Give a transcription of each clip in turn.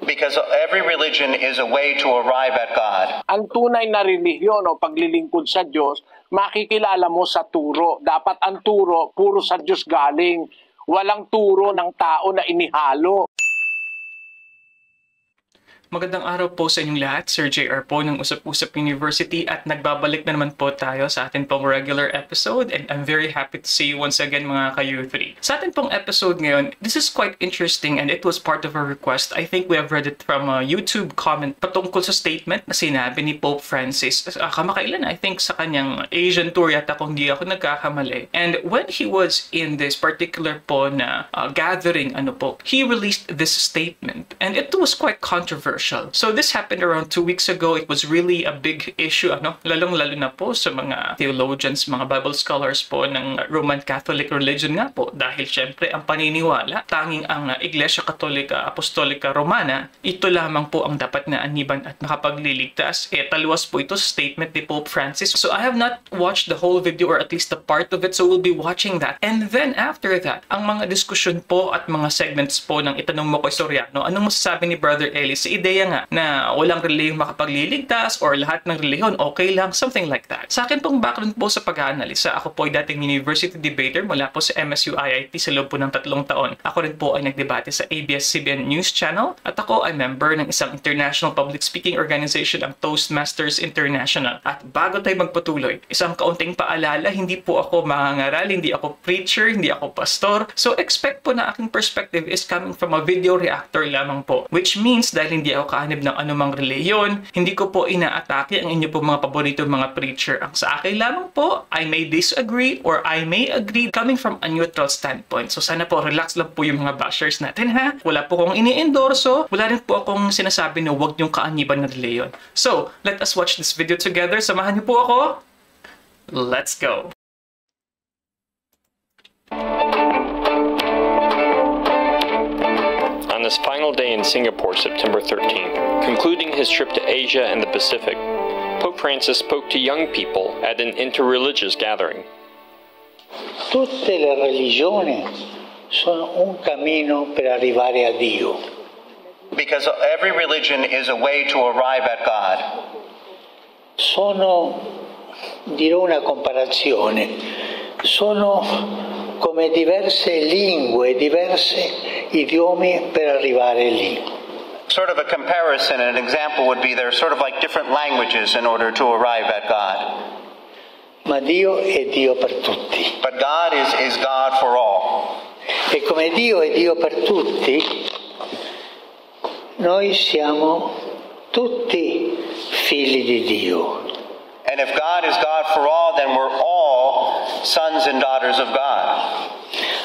Because every religion is a way to arrive at God. Ang tunay na relihiyon o paglilingkod sa Diyos, makikilala mo sa turo. Dapat ang turo, puro sa Diyos galing. Walang turo ng tao na inihalo. Magandang araw po sa inyong lahat. Sir JR po ng Usap-Usap University at nagbabalik na naman po tayo sa atin pong regular episode and I'm very happy to see you once again mga ka-U3. Sa atin pong episode ngayon, this is quite interesting and it was part of a request. I think we have read it from a YouTube comment patungkol sa statement na sinabi ni Pope Francis kamakailan, I think sa kanyang Asian tour yata kung di ako nagkakamali. And when he was in this particular po na gathering, he released this statement and it was quite controversial. So this happened around 2 weeks ago. It was really a big issue, lalong-lalo na po sa mga theologians, mga Bible scholars po ng Roman Catholic religion nga po. Dahil syempre ang paniniwala, tanging ang Iglesia Katolika Apostolika Romana, ito lamang po ang dapat na aniban at makapagliligtas. Taluwas po ito sa statement ni Pope Francis. So I have not watched the whole video or at least a part of it, so we'll be watching that. And then after that, ang mga diskusyon po at mga segments po ng Itanong Mo Kay Soriano, anong masasabi ni Brother Eli sa ideya nga na walang relihiyong makapagliligtas or lahat ng relihiyon okay lang, something like that. Sa akin pong background po sa pag-aanalisa, ako po ay dating university debater mula po sa MSU IIT sa loob po ng 3 taon. Ako rin po ay nagdebate sa ABS-CBN News Channel at ako ay member ng isang international public speaking organization, ang Toastmasters International. At bago tayo magpatuloy, isang kaunting paalala, hindi po ako mangangaral, hindi ako preacher, hindi ako pastor. So expect po na aking perspective is coming from a video reactor lamang po. Which means dahil hindi ako kaanib ng anumang relihiyon, hindi ko po inaatake ang inyo po mga paborito mga preacher. Ang sa akin lamang po, I may disagree or I may agree coming from a neutral standpoint. So sana po relax lang po yung mga bashers natin ha. Wala po akong ini-endorso, wala rin po akong sinasabi na huwag yung kaaniban ng relihiyon. So let us watch this video together. Samahan niyo po ako. Let's go! On this final day in Singapore, September 13th, concluding his trip to Asia and the Pacific, Pope Francis spoke to young people at an interreligious gathering. Tutte le religioni sono un cammino per arrivare a Dio. Because every religion is a way to arrive at God. Dirò una comparazione, sono come diverse lingue, diverse idiomi per arrivare lì. Sort of a comparison, an example would be they're sort of like different languages in order to arrive at God. Ma Dio è Dio per tutti. But God is God for all. E come Dio è Dio per tutti, noi siamo tutti figli di Dio. And if God is God for all, then we're all sons and daughters of God.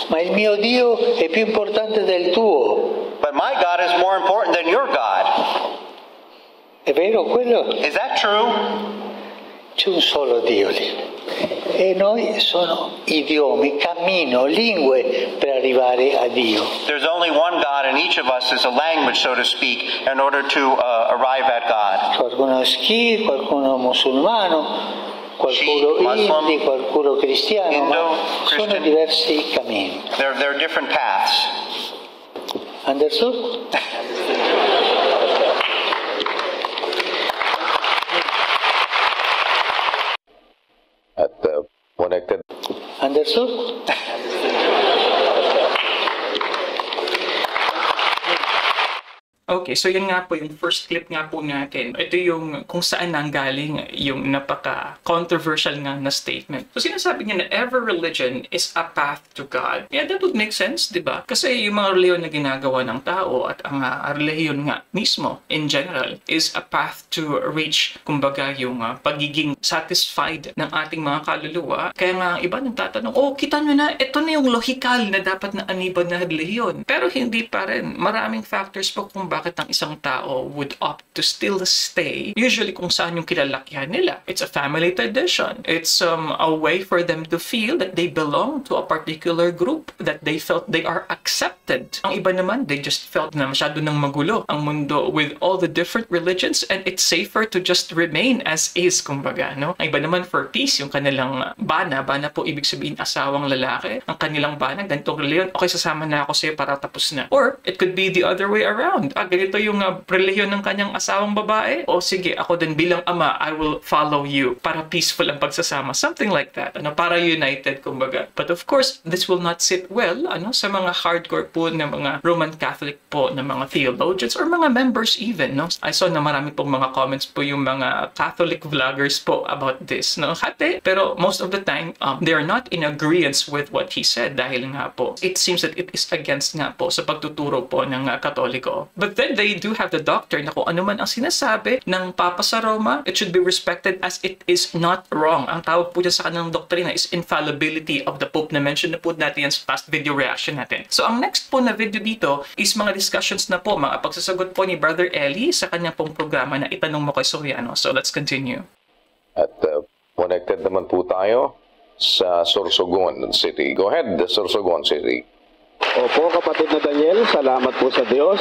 Ma il mio Dio è più importante del tuo. But my God is more important than your God. È vero quello? Is that true? C'è un solo Dio lì. E noi sono idiomi, cammino, lingue per arrivare a Dio. There's only one God and each of us is a language, so to speak, in order to arrive at God. Qualcuno è Sikh, qualcuno musulmano, qualcuno hindi, qualcuno cristiano, ma sono diversi cammini. There are different paths. Understood? At connected. Understood? Okay, so yan nga po yung first clip nga po natin. Ito yung kung saan nanggaling yung napaka-controversial nga na statement. So sinasabi niya na every religion is a path to God. Yeah, that would make sense, di ba? Kasi yung mga relihiyon na ginagawa ng tao at ang relihiyon nga mismo, in general, is a path to reach, kumbaga, yung pagiging satisfied ng ating mga kaluluwa. Kaya nga ang iba nagtatanong, kita nyo na, ito na yung logical na dapat na aniban na relihiyon. Pero hindi pa rin. Maraming factors po kung bakit ang isang tao would opt to still stay, usually kung saan yung kilalakyan nila. It's a family tradition. It's a way for them to feel that they belong to a particular group, that they felt they are accepted. Ang iba naman, they just felt na masyado nang magulo ang mundo with all the different religions and it's safer to just remain as is, kumbaga, no? Ang iba naman for peace, yung kanilang bana po ibig sabihin asawang lalaki, ang kanilang bana, ganitong reliyon, okay, sasama na ako sa'yo para tapos na. Or, it could be the other way around. ganito yung relihiyon ng kanyang asawang babae. O sige, ako din bilang ama, I will follow you para peaceful ang pagsasama. Something like that. Para united, kumbaga. But of course, this will not sit well sa mga hardcore po na mga Roman Catholic po na mga theologians or mga members even. I saw na marami pong mga comments po yung mga Catholic vloggers po about this. Pero most of the time, they are not in agreement with what he said dahil nga po, it seems that it is against nga po sa pagtuturo po ng Katoliko. But then they do have the doctrine na kung ano man ang sinasabi ng Papa sa Roma, it should be respected as it is not wrong. Ang tawag po dyan sa kanilang doktrina is infallibility of the Pope na mention na po natin yan sa past video reaction natin. So ang next po na video dito is mga discussions na po, mga pagsasagot po ni Brother Eli sa kanyang pong programa na Itanong Mo Kay Soriano. So let's continue. At connected naman po tayo sa Sorsogon City. Go ahead, Sorsogon City. Opo, kapatid na Daniel, salamat po sa Diyos.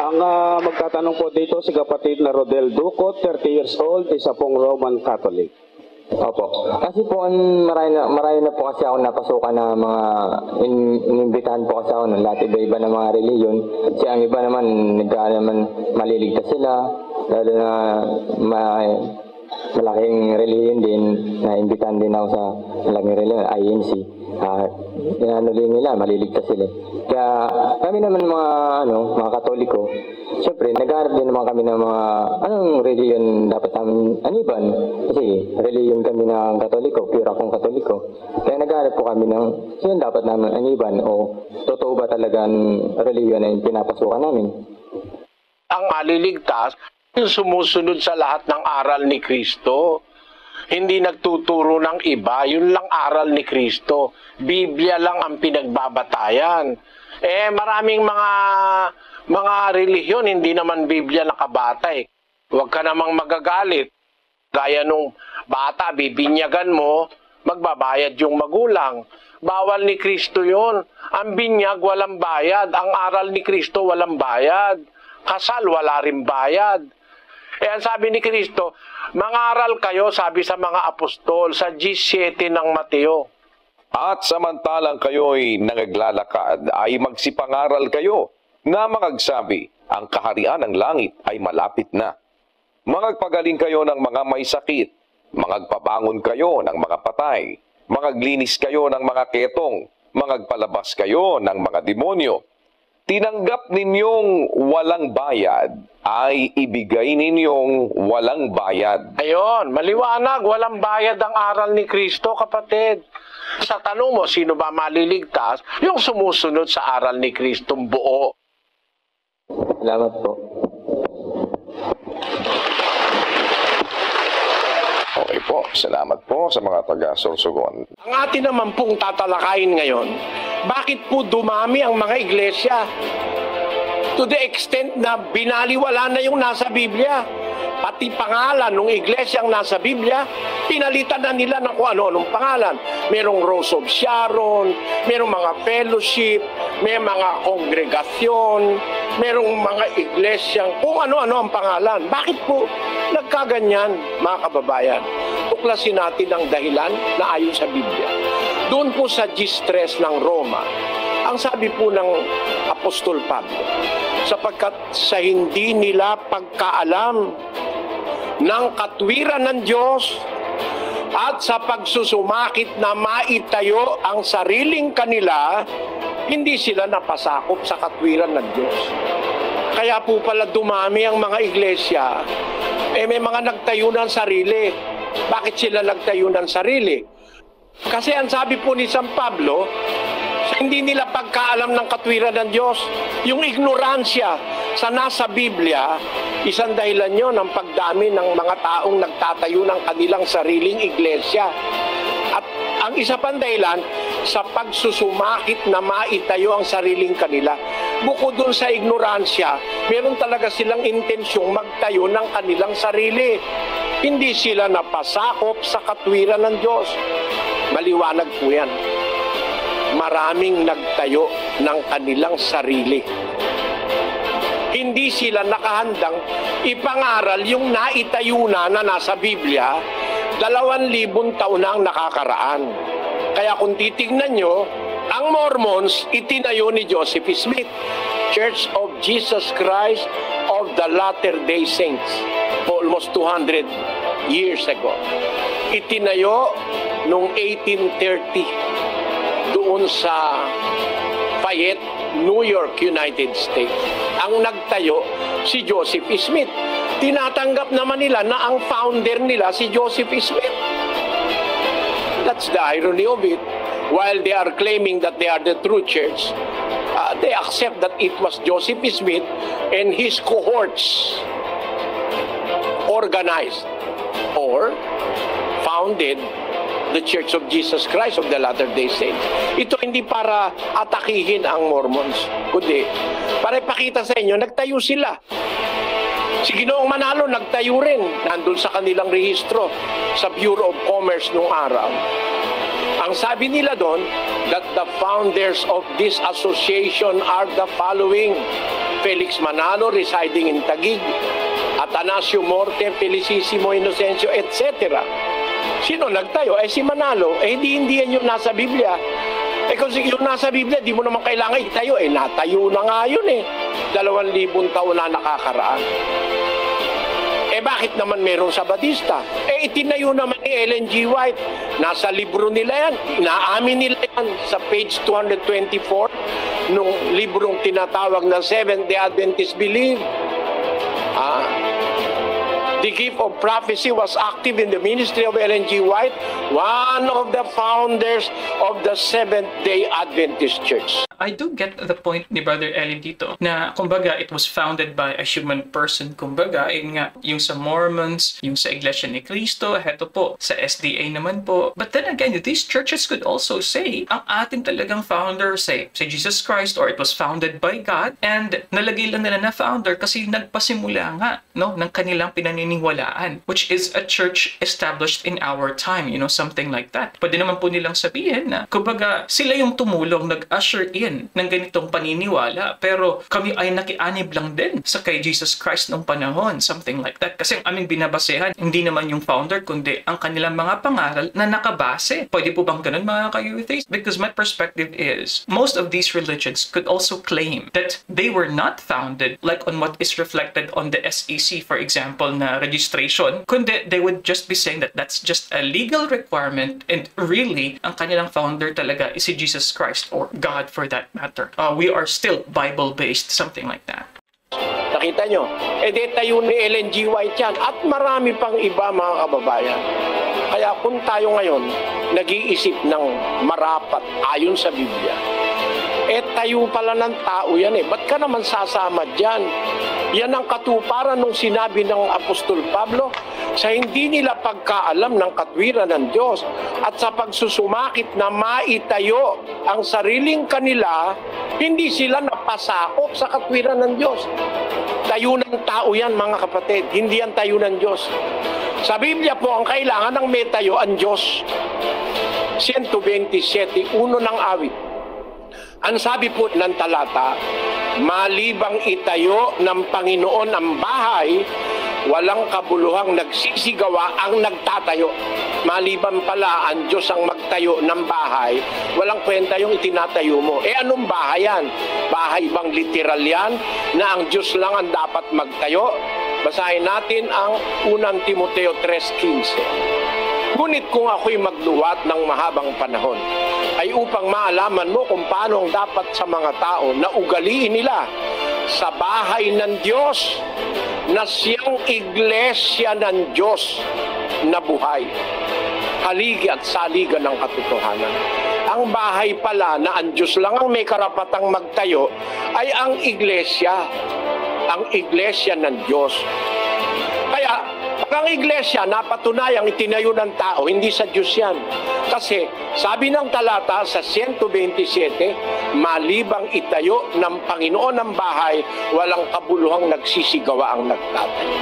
Ang magtatanong po dito si kapatid na Rodel Ducot, 30 years old, isa pong Roman Catholic. Opo. Kasi po, marami na po kasi ako napasukan na mga inimbitahan po kasi ako ng lahat iba-iba na mga reliyon. Kasi ang iba naman, maliligtas sila, lalo na malaking reliyon din, na-imbitahan din ako sa malaking reliyon, INC. Nila, maliligtas sila. Kaya kami naman mga Katoliko, siyempre, naghahanap din naman kami ng mga anong reliyon dapat namin aniban. Kasi reliyon kami ng Katoliko, pure akong Katoliko. Kaya naghahanap po kami ng sino dapat namin aniban o totoo ba talaga ang reliyon na yung pinapasukan namin. Ang maliligtas, yung sumusunod sa lahat ng aral ni Kristo. Hindi nagtuturo ng iba, yun lang aral ni Kristo. Biblia lang ang pinagbabatayan. Maraming mga relihiyon, hindi naman Biblia nakabatay. Huwag ka namang magagalit. Gaya nung bata, bibinyagan mo, magbabayad yung magulang. Bawal ni Kristo yun. Ang binyag, walang bayad. Ang aral ni Kristo, walang bayad. Kasal, wala rin bayad. Ang sabi ni Kristo, mangaral kayo, sabi sa mga apostol, sa 17 ng Mateo. At samantalang kayo'y nangaglalakad, ay magsipangaral kayo, na mangagsabi, ang kaharian ng langit ay malapit na. Mangagpagaling kayo ng mga may sakit, mangagpabangon kayo ng mga patay, mangaglinis kayo ng mga ketong, mangagpalabas kayo ng mga demonyo. Tinanggap ninyong walang bayad, ay ibigay ninyong walang bayad. Ayon, maliwanag, walang bayad ang aral ni Kristo, kapatid. Sa tanong mo, sino ba maliligtas? Yung sumusunod sa aral ni Kristong buo. Salamat po. Okay po, salamat po sa mga taga-Sorsogon. Ang atin naman pong tatalakayin ngayon, bakit po dumami ang mga iglesia? To the extent na binaliwala na yung nasa Biblia. Pati pangalan ng iglesia ang nasa Biblia, pinalitan na nila ng kung ano-anong pangalan. Merong Rose of Sharon, merong mga fellowship, may mga kongregasyon, merong mga iglesyang kung ano-ano ang pangalan. Bakit po nagkaganyan, mga kababayan? Tuklasin natin ang dahilan na ayon sa Biblia. Doon po sa G-stress ng Roma, ang sabi po ng Apostol Pablo, sapagkat sa hindi nila pagkaalam ng katwiran ng Diyos at sa pagsusumakit na maitayo ang sariling kanila, hindi sila napasakop sa katwiran ng Diyos. Kaya po pala dumami ang mga iglesia, may mga nagtayo ng sarili. Bakit sila nagtayo ng sarili? Kasi ang sabi po ni San Pablo, hindi nila pagkaalam ng katwiran ng Diyos. Yung ignoransya sa nasa Biblia, isang dahilan yun ang pagdami ng mga taong nagtatayo ng kanilang sariling iglesia. At ang isa pang dahilan, sa pagsusumakit na maitayo ang sariling kanila. Bukod dun sa ignoransya, meron talaga silang intensyong magtayo ng kanilang sarili. Hindi sila napasakop sa katwiran ng Diyos. Maliwanag po yan. Maraming nagtayo ng kanilang sarili. Hindi sila nakahandang ipangaral yung naitayo na nasa Biblia 2,000 taon na ang nakakaraan. Kaya kung titignan nyo, ang Mormons itinayo ni Joseph Smith. Church of Jesus Christ of the Latter-day Saints, almost 200 years ago. Itinayo noong 1830 doon sa Fayette, New York, United States. Ang nagtayo si Joseph Smith. Tinatanggap naman nila na ang founder nila si Joseph Smith. That's the irony of it. While they are claiming that they are the true church, they accept that it was Joseph Smith and his cohorts organized or founded the Church of Jesus Christ of the Latter-day Saints. Ito hindi para atakihin ang Mormons, kundi para ipakita sa inyo, nagtayo sila. Si Ginoong Manalo nagtayo rin, nandun sa kanilang rehistro sa Bureau of Commerce nung araw. Ang sabi nila doon, that the founders of this association are the following: Felix Manalo residing in Taguig, Atanasio Morte, Felicissimo Inocencio, etc. Sino nagtayo? Si Manalo. Hindi yan yung nasa Biblia. Kung yung nasa Biblia, di mo naman kailangan itayo. Natayo na nga yun 2,000 taon na nakakaraan. Bakit naman meron sa Batista? Itinayo naman ni Ellen G. White. Nasa libro nila yan. Inaamin nila yan sa page 224 nung librong tinatawag na Seventh-day Adventist Believe. The gift of prophecy was active in the ministry of Ellen G. White, one of the founders of the Seventh-day Adventist Church. I do get the point ni Brother Eli dito na kumbaga it was founded by a human person. Kumbaga, yung sa Mormons, yung sa Iglesia ni Cristo, heto po, sa SDA naman po. But then again, these churches could also say, ang ating talagang founder, say Jesus Christ, or it was founded by God, and nalagay lang nila na founder kasi nagpasimula nga ng kanilang pinaniniwalaan, which is a church established in our time, something like that. Pwede naman po nilang sabihin na, kumbaga, sila yung tumulong, nag-usher in ng ganitong paniniwala, pero kami ay nakianib lang din sa kay Jesus Christ nung panahon, something like that. Kasi ang aming binabasehan, hindi naman yung founder, kundi ang kanilang mga pangaral na nakabase. Pwede po bang ganun, mga ka-youth? Because my perspective is, most of these religions could also claim that they were not founded like on what is reflected on the SEC, for example, na registration, kundi they would just be saying that that's just a legal requirement, and really, ang kanilang founder talaga is si Jesus Christ, or God for that matter. We are still Bible-based, something like that. Nakita nyo? Tayo ni Ellen G. White yan. At marami pang iba, mga kababayan. Kaya kung tayo ngayon nag-iisip ng marapat ayon sa Biblia, tayo pala ng tao yan Ba't ka naman sasama dyan? Yan ang katuparan nung sinabi ng Apostol Pablo, sa hindi nila pagkaalam ng katwiran ng Diyos at sa pagsusumakit na maitayo ang sariling kanila, hindi sila napasakop sa katwiran ng Diyos. Tayo ng tao yan, mga kapatid, hindi yan tayo ng Diyos. Sa Biblia po, ang kailangan ng may tayo ang Diyos. 127, uno ng awit. Ang sabi po ng talata, malibang itayo ng Panginoon ang bahay, walang kabuluhang nagsisigawa ang nagtatayo. Maliban pala ang Diyos ang magtayo ng bahay, walang kwenta yung itinatayo mo. Anong bahay yan? Bahay bang literal yan na ang Diyos lang ang dapat magtayo? Basahin natin ang 1 Timoteo 3:15. Ngunit kung ako'y magluwat ng mahabang panahon, ay upang maalaman mo kung paano ang dapat sa mga tao na ugaliin nila sa bahay ng Diyos, na siyang iglesia ng Diyos na buhay, haligi at saliga ng katotohanan. Ang bahay pala na ang Diyos lang ang may karapatang magtayo ay ang iglesia ng Diyos. Kaya, pag ang iglesia napatunayang itinayo ng tao, hindi sa Diyos yan. Kasi sabi ng talata sa 127, malibang itayo ng Panginoon ng bahay, walang kabuluhang nagsisigawa ang nagtatayo.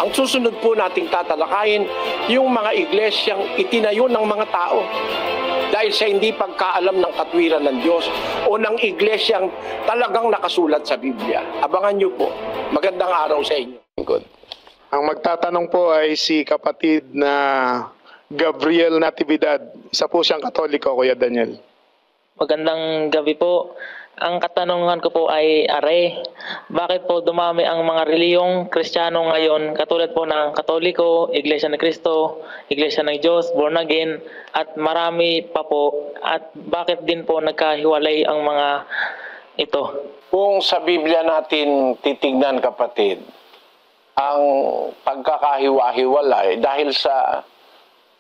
Ang susunod po nating tatalakayin, yung mga iglesyang itinayo ng mga tao dahil sa hindi pagkaalam ng katwiran ng Diyos o ng iglesyang talagang nakasulat sa Biblia. Abangan nyo po. Magandang araw sa inyo. Good. Ang magtatanong po ay si kapatid na Gabriel Natividad. Isa po siyang Katoliko, Kuya Daniel. Magandang gabi po. Ang katanungan ko po ay bakit po dumami ang mga reliyong Kristiyano ngayon katulad po ng Katoliko, Iglesia ni Cristo, Iglesia ng Diyos, Born Again, at marami pa po, at bakit din po nagkahiwalay ang mga ito? Kung sa Biblia natin titignan, kapatid, ang pagkakahiwa-hiwalay dahil sa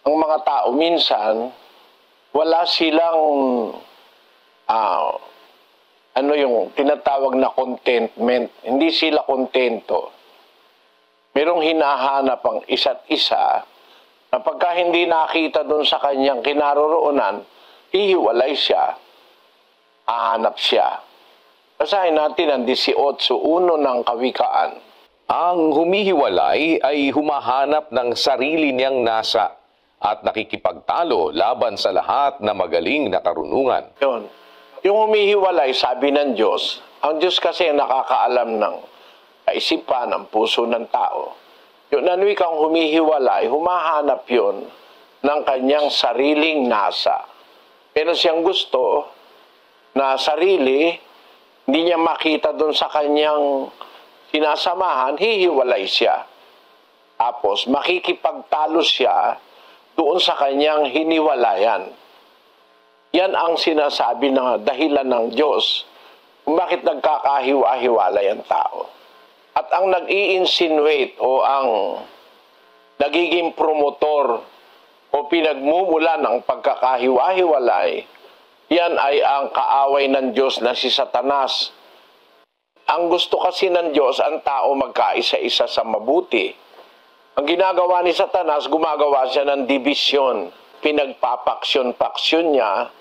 ang mga tao minsan wala silang yung tinatawag na contentment. Hindi sila kontento. Merong hinahanap ang isa't isa na pagka hindi nakita doon sa kanyang kinaroroonan, hihiwalay siya, hahanap siya. Basahin natin ang 18:1 ng Kawikaan. Ang humihiwalay ay humahanap ng sarili niyang nasa at nakikipagtalo laban sa lahat na magaling na karunungan. Yun. Yung humihiwalay, sabi ng Diyos, ang Diyos kasi nakakaalam ng kaisipan, ng puso ng tao. Yung nanwikang humihiwalay, humahanap yun ng kanyang sariling nasa. Pero siyang gusto na sarili, hindi niya makita doon sa kanyang sinasamahan, hihiwalay siya. Tapos makikipagtalo siya doon sa kanyang hiniwalayan. Yan ang sinasabi na dahilan ng Diyos kung bakit nagkakahiwa-hiwalay ang tao. At ang nag-i-insinuate o ang nagiging promotor o pinagmumula ng pagkakahiwa-hiwalay, yan ay ang kaaway ng Diyos na si Satanas. Ang gusto kasi ng Diyos, ang tao magkaisa-isa sa mabuti. Ang ginagawa ni Satanas, gumagawa siya ng dibisyon. Pinagpapaksyon-paksyon niya,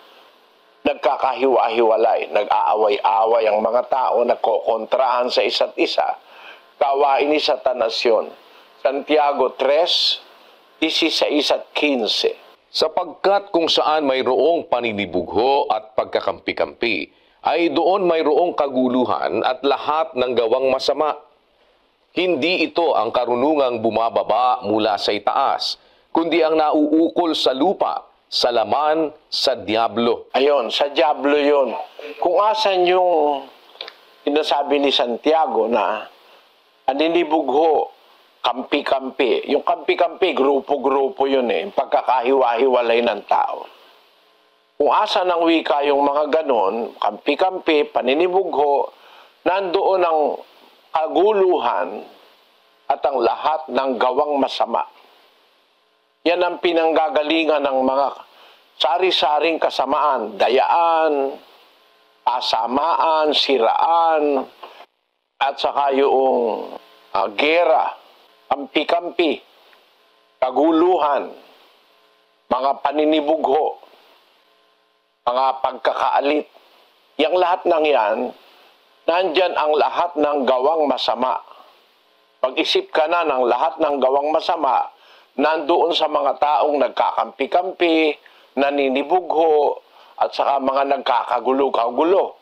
nagkakahiwa-hiwalay, nag-aaway-away ang mga tao, nagkokontrahan sa isa't isa. Kawain ni Satanas yun. Santiago 3:16-15. Sapagkat kung saan mayroong paninibugho at pagkakampi-kampi, ay doon mayroong kaguluhan at lahat ng gawang masama. Hindi ito ang karunungang bumababa mula sa itaas, kundi ang nauukol sa lupa, sa laman, sa diablo. Ayon, sa diablo yun. Kung asan yung sinasabi ni Santiago na paninibugho, kampi-kampi. Yung kampi-kampi, grupo-grupo yun eh. Pagkakahiwa-hiwalay ng tao. Kung asan ang wika yung mga ganon, kampi-kampi, paninibugho, nandoon ang kaguluhan at ang lahat ng gawang masama. Yan ang pinanggagalingan ng mga sari-saring kasamaan, dayaan, kasamaan, siraan, at saka yung gera, kampi-kampi, kaguluhan, mga paninibugho, mga pagkakaalit. Yang lahat ng yan, nandyan ang lahat ng gawang masama. Pag-isip ka na ng lahat ng gawang masama, nandoon sa mga taong nagkakampi-kampi, naninibugho, at saka mga nagkakagulo-kagulo.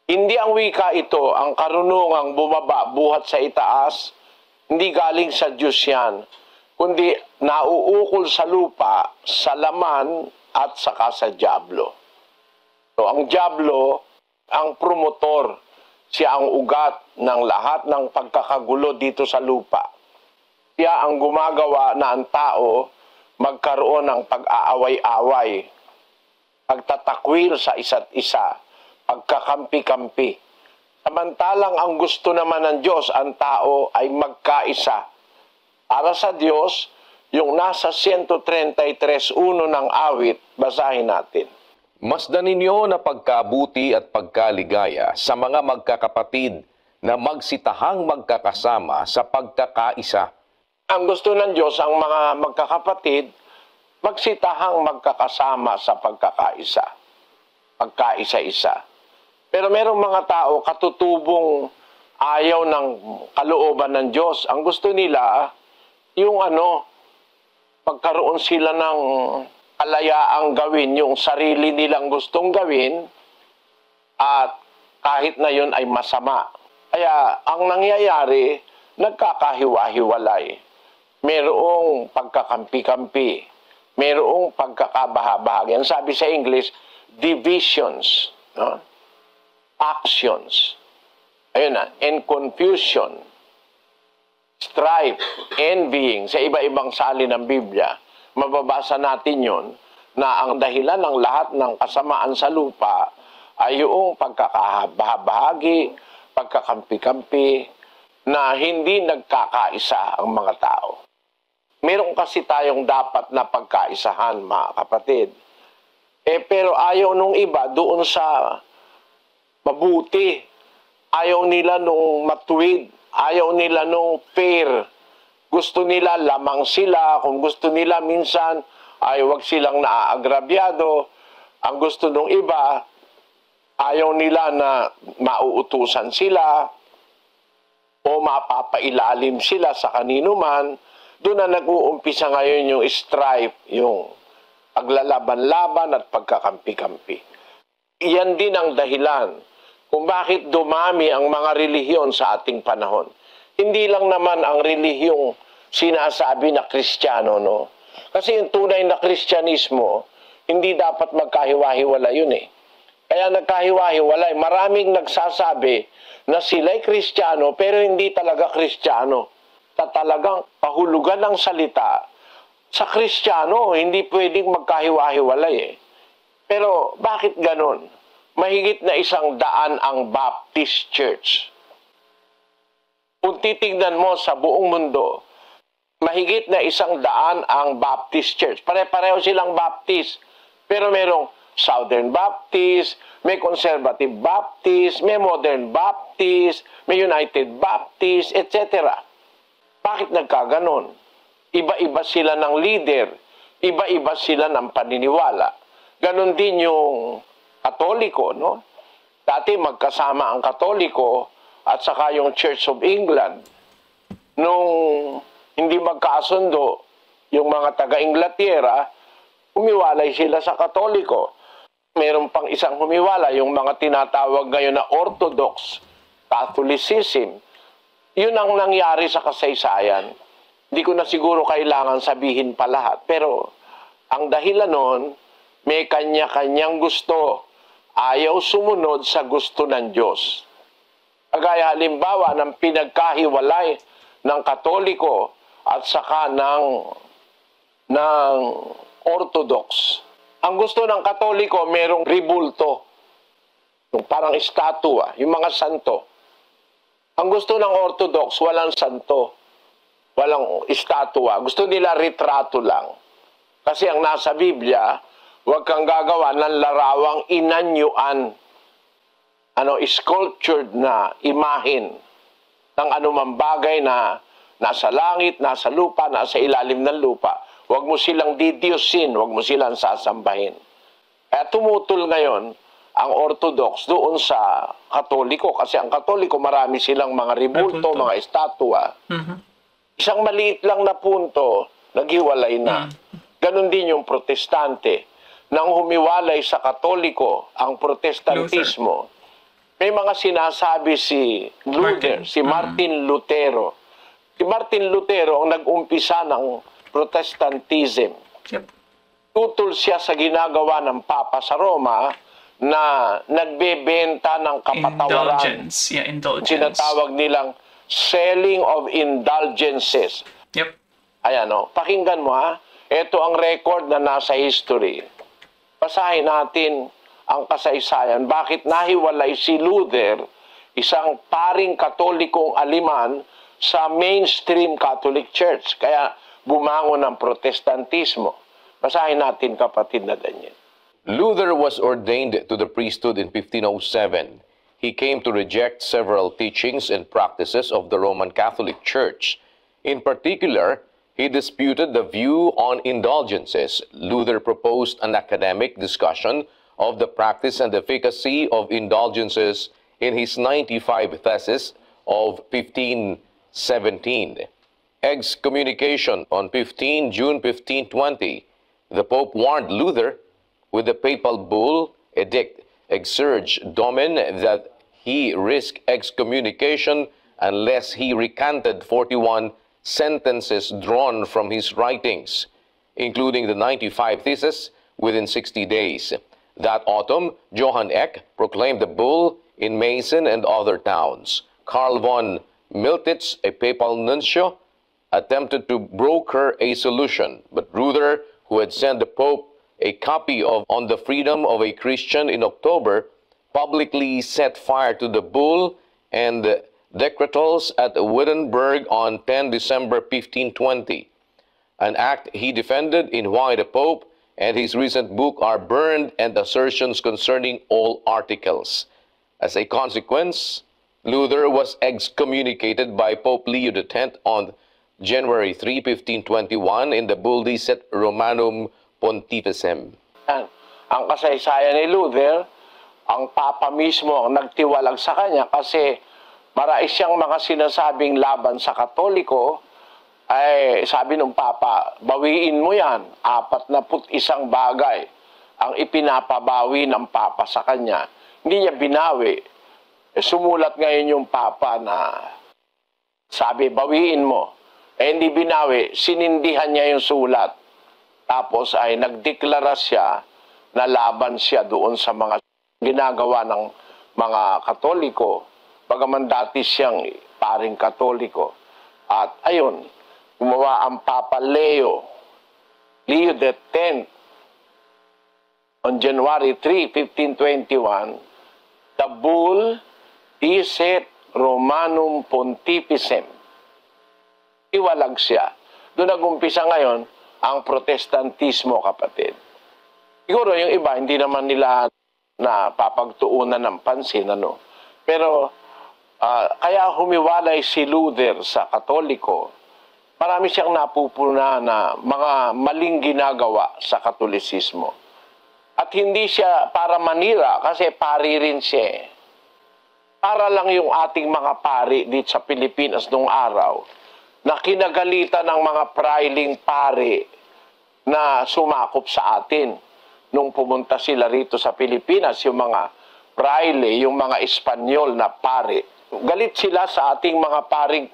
Hindi ang wika ito, ang karunungang bumaba buhat sa itaas, hindi galing sa Diyos yan, kundi nauukol sa lupa, sa laman, at saka sa diablo. So, ang diablo, ang promotor, siya ang ugat ng lahat ng pagkakagulo dito sa lupa. Siya ang gumagawa na ang tao magkaroon ng pag-aaway-away, pagtatakwil sa isa't isa, pagkakampi-kampi. Samantalang ang gusto naman ng Diyos, ang tao ay magkaisa. Para sa Diyos, yung nasa 133:1 ng awit, basahin natin. Masdan ninyo na pagkabuti at pagkaligaya sa mga magkakapatid na magsitahang magkakasama sa pagkakaisa. Ang gusto ng Diyos, ang mga magkakapatid, magsitahang magkakasama sa pagkakaisa. Pagkaisa-isa. Pero merong mga tao katutubong ayaw ng kalooban ng Diyos. Ang gusto nila, yung pagkaroon sila ng kalayaang gawin, yung sarili nilang gustong gawin, at kahit na yun ay masama. Kaya ang nangyayari, nagkakahiwa-hiwalay. Merong pagkakampi-kampi. Merong pagkakabaha-bahagi. Ang sabi sa English, divisions. No? actions. Ayun na, and confusion, strife, envying, sa iba-ibang sali ng Biblia, mababasa natin yon na ang dahilan ng lahat ng kasamaan sa lupa ay yung pagkakabahagi, pagkakampi-kampi, na hindi nagkakaisa ang mga tao. Meron kasi tayong dapat na pagkaisahan, mga kapatid. Pero ayaw nung iba doon sa mabuti. Ayaw nila nung matuwid. Ayaw nila nung fair. Gusto nila lamang sila. Kung gusto nila minsan ay wag silang naaagrabyado. Ang gusto nung iba, ayaw nila na mauutusan sila o mapapailalim sila sa kanino man. Doon na nag-uumpisa ngayon yung strife, yung paglalaban-laban at pagkakampi-kampi. Iyan din ang dahilan kung bakit dumami ang mga relihiyon sa ating panahon. Hindi lang naman ang relihiyong sinasabi na Kristiyano, no? Kasi yung tunay na Kristyanismo, hindi dapat magkahiwa-hiwala yun eh. Kaya nagkahiwa-hiwalay. Maraming nagsasabi na sila'y Kristiyano pero hindi talaga Kristiyano. Talagang pahulugan ng salita sa Kristiyano, hindi pwedeng magkahiwa-hiwalay eh. Pero bakit ganon? Mahigit na 100 ang Baptist Church. Kung titignan mo sa buong mundo, mahigit na 100 ang Baptist Church. Pare-pareho silang Baptist. Pero merong Southern Baptist, may Conservative Baptist, may Modern Baptist, may United Baptist, etc. Bakit nagkaganon? Iba-iba sila ng leader, iba-iba sila ng paniniwala. Ganon din yung Katoliko, no? Dati magkasama ang Katoliko at saka yung Church of England. Nung hindi magkasundo yung mga taga-Inglaterra, humiwalay sila sa Katoliko. Meron pang isang humiwala, yung mga tinatawag ngayon na Orthodox Catholicism. Yun ang nangyari sa kasaysayan. Hindi ko na siguro kailangan sabihin pa lahat. Pero ang dahilan nun, may kanya-kanyang gusto. Ayaw sumunod sa gusto ng Diyos. Kagaya halimbawa ng pinagkahiwalay ng Katoliko at saka ng Orthodox. Ang gusto ng Katoliko, merong ribulto. Yung parang estatwa, yung mga santo. Ang gusto ng Orthodox, walang santo. Walang estatwa. Gusto nila retrato lang. Kasi ang nasa Biblia, huwag kang gagawa ng larawang inanyuan. Sculptured na imahin ng anumang bagay na nasa langit, nasa lupa, nasa ilalim ng lupa. Huwag mo silang didiyosin, huwag mo silang sasambahin. Kaya tumutol ngayon ang Orthodox doon sa Katoliko. Kasi ang Katoliko, marami silang mga ribulto, mga estatwa. Isang maliit lang na punto, naghiwalay na. Ganon din yung Protestante. Nang humiwalay sa Katoliko, ang Protestantismo, may mga sinasabi si Luther, si Martin Lutero. Si Martin Lutero ang nag-umpisa ng Protestantism. Tutol siya sa ginagawa ng Papa sa Roma na nagbebenta ng kapatawaran. Indulgence. Sinatawag nilang selling of indulgences. Ayan pakinggan mo ha. Ito ang record na nasa history. Basahin natin ang kasaysayan. Bakit nahiwalay si Luther, isang paring Katolikong Aleman, sa mainstream Catholic Church. Kaya bumangon ang Protestantismo. Basahin natin, kapatid na Daniel. Luther was ordained to the priesthood in 1507. He came to reject several teachings and practices of the Roman Catholic Church. In particular, he disputed the view on indulgences. Luther proposed an academic discussion of the practice and efficacy of indulgences in his 95 Theses of 1517. Excommunication on June 1520. The Pope warned Luther with the papal bull edict Exsurge Domen that he risked excommunication unless he recanted 41 sentences drawn from his writings, including the 95 Theses, within 60 days. That autumn, Johann Eck proclaimed the bull in Meissen and other towns. Karl von Miltitz, a papal nuncio, attempted to broker a solution, but Ruther, who had sent the Pope a copy of On the Freedom of a Christian in October, publicly set fire to the bull and decretals at Wittenberg on 10 December 1520, an act he defended in Why the Pope and his recent book are burned and assertions concerning all articles. As a consequence, Luther was excommunicated by Pope Leo X on January 3, 1521 in the bull Dicet Romanum Pontificem. Ang kasaysayan ni Luther, ang Papa mismo ang nagtiwalag sa kanya kasi marais siyang mga sinasabing laban sa Katoliko, ay sabi ng Papa, bawiin mo yan, 41 bagay ang ipinapabawi ng Papa sa kanya. Hindi niya binawi. Sumulat ngayon yung Papa na sabi, bawiin mo. Hindi binawi, sinindihan niya yung sulat. Tapos ay nagdeklara siya na laban siya doon sa mga ginagawa ng mga Katoliko, bagaman dati siyang paring Katoliko. At ayun, gumawa ang Papa Leo X on January 3, 1521, the bull Dicet Romanum Pontificem. Iwalag siya. Doon nag-umpisa ngayon ang protestantismo, kapatid. Siguro yung iba, hindi naman nila napapagtuunan ng pansin, ano. Pero kaya humiwalay si Luther sa Katoliko, marami siyang napupuna na mga maling ginagawa sa Katolisismo. At hindi siya para manira kasi pari rin siya. Para lang yung ating mga pari dito sa Pilipinas noong araw na kinagalitan ng mga prailing pari na sumakop sa atin. Nung pumunta sila rito sa Pilipinas, yung mga praile, yung mga Espanyol na pari. Galit sila sa ating mga paring,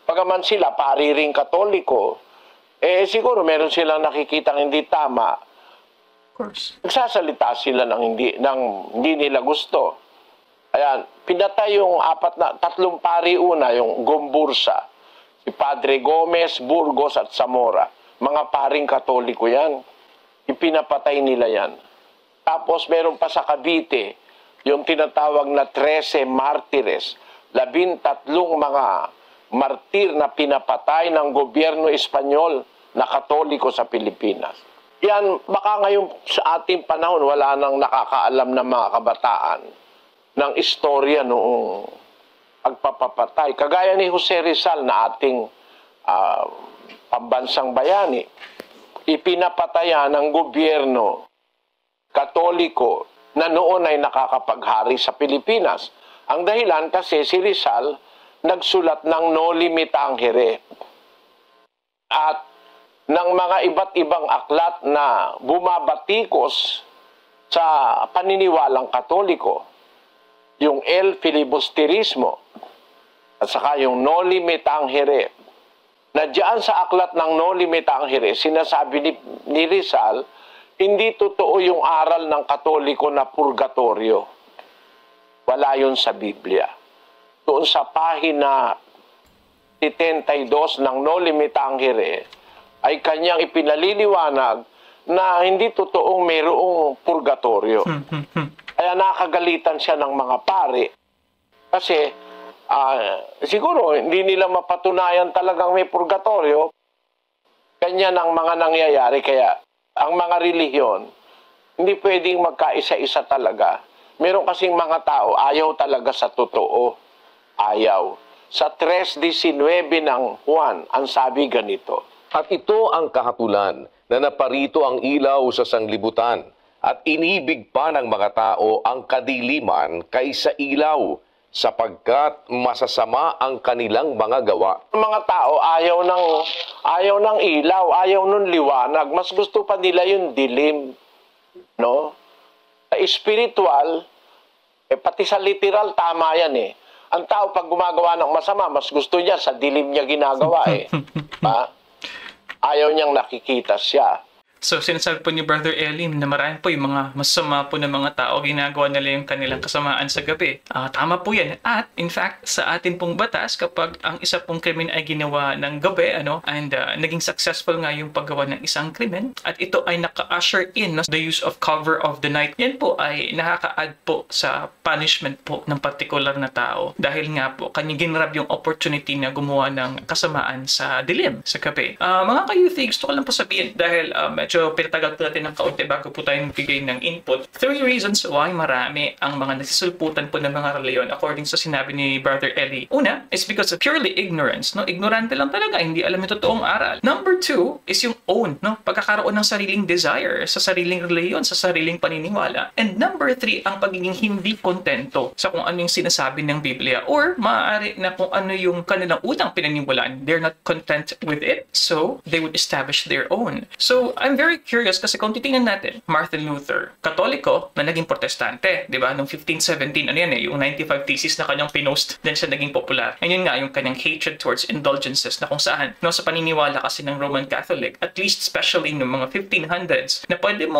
pagaman sila pari ring Katoliko, siguro meron silang nakikitang hindi tama. Of course. Nagsasalita sila ng hindi nila gusto. Ayan, pinatay yung 3 pari una, yung Gombursa, si Padre Gomez, Burgos at Zamora. Mga paring Katoliko yan. Ipinapatay nila yan. Tapos meron pa sa Cavite, yung tinatawag na 13 martires, 13 mga martir na pinapatay ng gobyerno Espanyol na Katoliko sa Pilipinas. Yan, baka ngayon sa ating panahon, wala nang nakakaalam ng mga kabataan ng istorya noong pagpapatay. Kagaya ni Jose Rizal na ating pambansang bayani, ipinapatayan ng gobyerno Katoliko na noon ay nakakapaghari sa Pilipinas. Ang dahilan kasi si Rizal nagsulat ng Noli Me Tangere at ng mga iba't ibang aklat na bumabatikos sa paniniwalang Katoliko. Yung El Filibusterismo at saka yung Noli Me Tangere. Na diyan sa aklat ng Noli Me Tangere, sinasabi ni Rizal, hindi totoo yung aral ng Katoliko na purgatorio. Wala yun sa Biblia. Doon sa pahina 72 ng Noli Me Tangere, ay kanyang ipinaliliwanag na hindi totoong mayroong purgatorio. Kaya nakagalitan siya ng mga pari. Kasi siguro hindi nila mapatunayan talagang may purgatorio. Kanya ng mga nangyayari. Kaya ang mga relihiyon, hindi pwedeng magkaisa-isa talaga. Meron kasing mga tao, ayaw talaga sa totoo. Ayaw. Sa 3:19 ng Juan, ang sabi ganito. At ito ang kahatulan na naparito ang ilaw sa sanglibutan at inibig pa ng mga tao ang kadiliman kaysa ilaw sapagkat masasama ang kanilang mga gawa. Mga tao ayaw ng ilaw, ayaw ng liwanag. Mas gusto pa nila yung dilim. No? Spiritual, pati sa literal, tama yan eh. Ang tao pag gumagawa ng masama, mas gusto niya sa dilim niya ginagawa eh. Ayaw niyang nakikita siya. So sinasabi po ni Brother Elim na marami po yung mga masama po ng mga tao, ginagawa nila yung kanilang kasamaan sa gabi. Tama po yan. At in fact, sa atin pong batas, kapag ang isa pong krimen ay ginawa ng gabi, and naging successful nga yung paggawa ng isang krimen, at ito ay naka-usher in the use of cover of the night, yan po ay nakaka-add po sa punishment po ng particular na tao. Dahil nga po, kanya ginrab yung opportunity na gumawa ng kasamaan sa dilim, sa gabi. Mga ka-youth, gusto ko lang po sabihin, dahil medyo pinatagal po natin ng kaunti bago po tayo magbigay ng input. 3 reasons why marami ang mga nasisulputan po ng mga reliyon according sa sinabi ni Brother Eli. Una is because of purely ignorance. Ignorante lang talaga, hindi alam yung totoong aral. Number 2 is yung own, pagkakaroon ng sariling desire sa sariling reliyon, sa sariling paniniwala. And number 3, ang pagiging hindi kontento sa kung ano yung sinasabi ng Biblia, or maaari na kung ano yung kanilang unang pinaniwalaan. They're not content with it, so they would establish their own. So, I'm very curious kasi kung titingnan natin, Martin Luther, Katoliko na naging Protestante, di ba? Noong 1517, yung 95 thesis na kanyang pinost, then siya naging popular. And yun nga, yung kanyang hatred towards indulgences na kung saan, sa paniniwala kasi ng Roman Catholic, at least especially noong mga 1500s, na pwede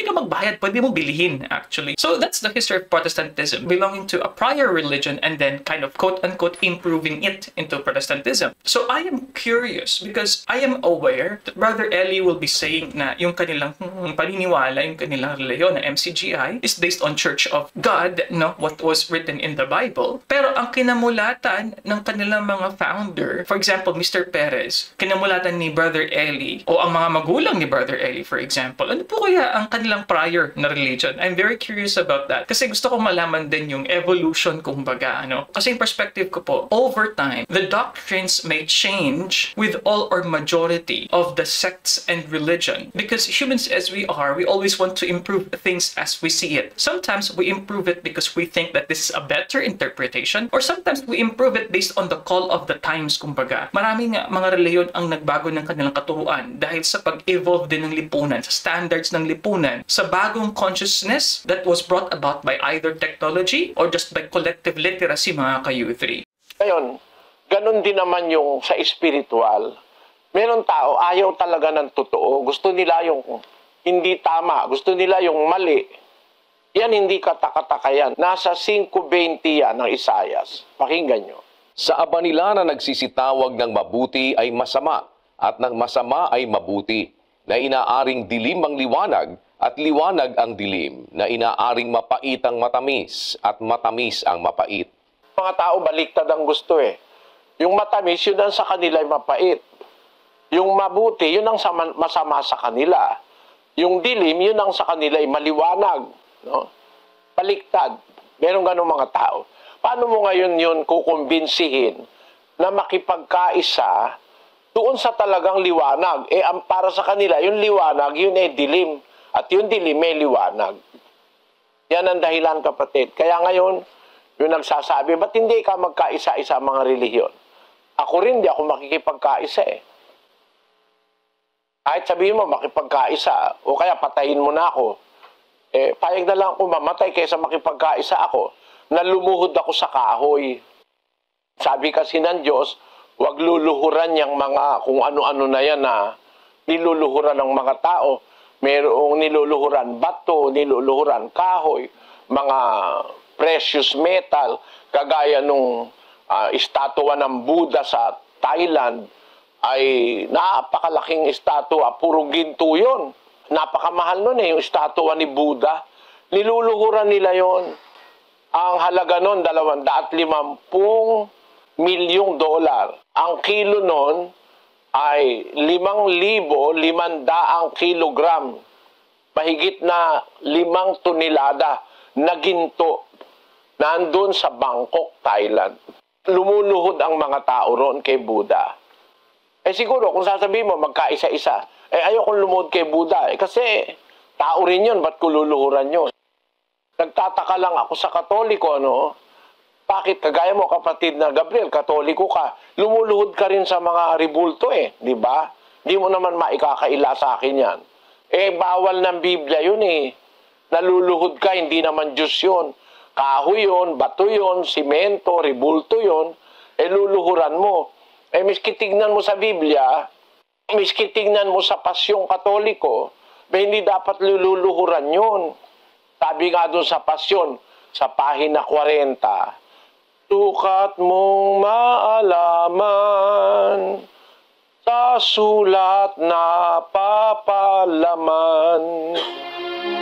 ka magbayad, pwede mo bilihin actually. So, that's the history of Protestantism, belonging to a prior religion and then kind of quote-unquote improving it into Protestantism. So, I am curious because I am aware that Brother Eli will be saying na yung kanilang paniniwala, yung kanilang reliyon na MCGI is based on Church of God, what was written in the Bible. Pero ang kinamulatan ng kanilang mga founder, for example, Mr. Perez, kinamulatan ni Brother Eli o ang mga magulang ni Brother Eli, for example, ano po kaya ang kanilang prior na religion? I'm very curious about that kasi gusto ko malaman din yung evolution kumbaga, Kasi yung perspective ko po, over time, the doctrines may change with all or majority of the sects and religion. Because humans as we are, we always want to improve things as we see it. Sometimes we improve it because we think that this is a better interpretation, or sometimes we improve it based on the call of the times, kumbaga. Maraming mga reliyon ang nagbago ng kanilang katuruan dahil sa pag-evolve din ng lipunan, sa standards ng lipunan, sa bagong consciousness that was brought about by either technology or just by collective literacy, mga ka-U3. Ngayon, ganun din naman yung sa spiritual. Meron tao, ayaw talaga ng totoo. Gusto nila yung hindi tama. Gusto nila yung mali. Yan hindi katakataka yan. Nasa 5:20 yan ng Isaias. Pakinggan nyo. Sa aba nila na nagsisitawag ng mabuti ay masama, at ng masama ay mabuti, na inaaring dilim ang liwanag, at liwanag ang dilim, na inaaring mapait ang matamis, at matamis ang mapait. Mga tao baliktad ang gusto eh. Yung matamis, yun ang sa kanila ay mapait. Yung mabuti, yun ang masama sa kanila. Yung dilim, yun ang sa kanila ay maliwanag. Baliktad. Meron ganun mga tao. Paano mo ngayon yun kukumbinsihin na makipagkaisa doon sa talagang liwanag? Para sa kanila, yung liwanag, yun dilim. At yung dilim may liwanag. Yan ang dahilan, kapatid. Kaya ngayon, yung nagsasabi, ba't hindi ka magkaisa-isa mga relihiyon? Ako rin, di ako makikipagkaisa eh. Kahit sabihin mo, makipagkaisa, o kaya patayin mo na ako. Payag na lang ako mamatay kaysa makipagkaisa ako, na lumuhod ako sa kahoy. Sabi kasi ng Diyos, huwag luluhuran yung mga kung ano-ano na yan na niluluhuran ng mga tao. Mayroong niluluhuran bato, niluluhuran kahoy, mga precious metal, kagaya nung estatwa ng Buddha sa Thailand, ay napakalaking estatwa, puro ginto yun. Napakamahal nun yung estatwa ni Buddha. Niluluhuran nila yon. Ang halaga nun, $250 milyong. Ang kilo nun ay 5,500 kilogram. Mahigit na 5 tonelada na ginto. Nandun sa Bangkok, Thailand. Lumuluhod ang mga tao ron kay Buddha. Siguro, kung sasabihin mo, magkaisa-isa. Ayokong lumuhod kay Buddha. Kasi, tao rin yun, ba't ko luluhuran yun? Nagtataka lang ako sa Katoliko, Bakit, kagaya mo, kapatid na Gabriel, Katoliko ka, lumuluhod ka rin sa mga ribulto di ba? Di mo naman maikakaila sa akin yan. Bawal ng Biblia yun Naluluhod ka, hindi naman Diyos yun. Kahoy yun, bato yun, simento, ribulto yun, luluhuran mo. Miski tignan mo sa Biblia, miski tignan mo sa Pasyong Katoliko, Hindi dapat luluhuran yun. Sabi nga doon sa Pasyon, sa pahina 40, sukat mong maalaman, sa sulat na papalaman,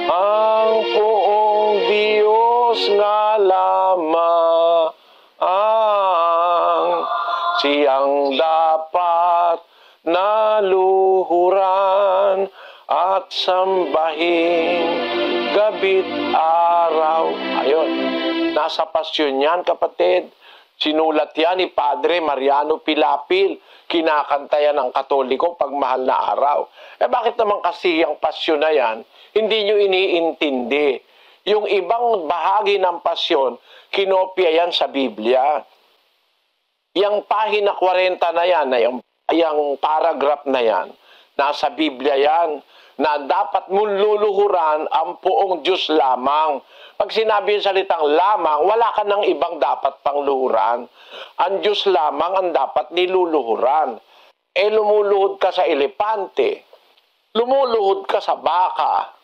ang poong Diyos nga lamang, siyang dapat naluhuran at sambahin gabit araw. Ayun, nasa Pasyon yan, kapatid. Sinulat yan ni Padre Mariano Pilapil. Kinakanta yan ng Katoliko pag mahal na araw. Bakit naman kasi yung Pasyon na yan, hindi nyo iniintindi? Yung ibang bahagi ng Pasyon, kinopya yan sa Biblia. Yung pahina 40 na yan, yung paragraph na yan, nasa Biblia yan, na dapat mong luluhuran ang poong Diyos lamang. Pag sinabi yung salitang lamang, wala ka ng ibang dapat pang luhuran. Ang Diyos lamang ang dapat niluluhuran. Lumuluhod ka sa elepante, lumuluhod ka sa baka,